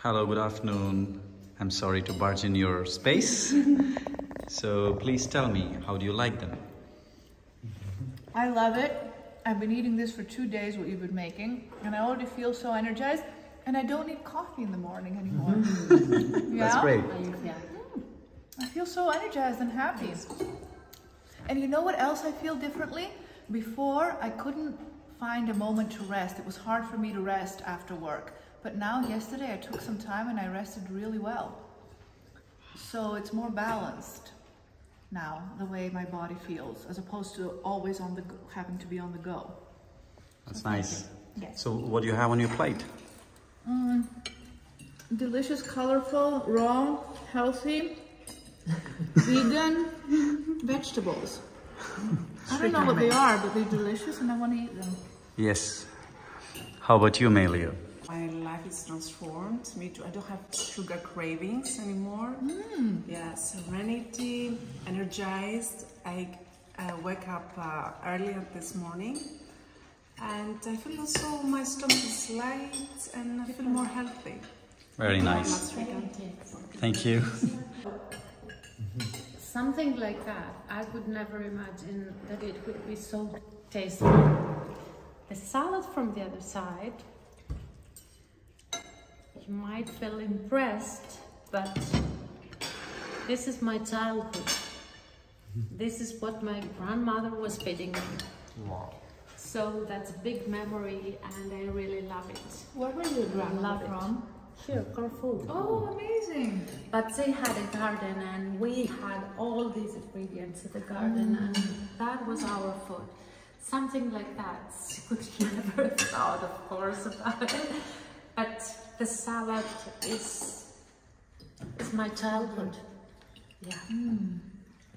Hello, good afternoon. I'm sorry to barge in your space. So please tell me, how do you like them? I love it. I've been eating this for 2 days, what you've been making, and I already feel so energized, and I don't need coffee in the morning anymore. Yeah? That's great. I feel so energized and happy. And you know what else I feel differently? Before, I couldn't find a moment to rest. It was hard for me to rest after work. But now, yesterday, I took some time and I rested really well. So it's more balanced now, the way my body feels, as opposed to always on the go, having to be on the go. That's So nice. Yes. So what do you have on your plate? Delicious, colorful, raw, healthy, vegan vegetables. I don't know what they are, but they're delicious and I want to eat them. Yes. How about you, Melia? My life is transformed. Me too. I don't have sugar cravings anymore. Yeah, serenity, energized. I wake up earlier this morning, and I feel also my stomach is light, and I feel more healthy. Very nice. Thank you. Something like that, I could never imagine that it would be so tasty. The salad from the other side, you might feel impressed, but this is my childhood. This is what my grandmother was feeding me. Wow. So that's a big memory and I really love it. Where were your grandmother from? Here, Carrefour. Oh, amazing. But they had a garden and we had all these ingredients in the garden and that was our food. Something like that. You could never thought, of course, about it. But the salad is my childhood. Yeah.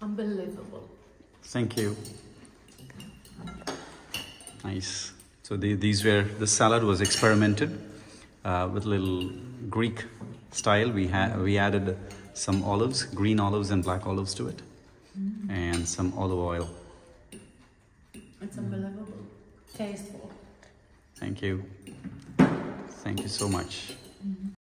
Unbelievable. Thank you. Nice. So the salad was experimented with little Greek style. We added some olives, green olives and black olives to it, and some olive oil. It's unbelievable. Tasteful. Thank you. Thank you so much.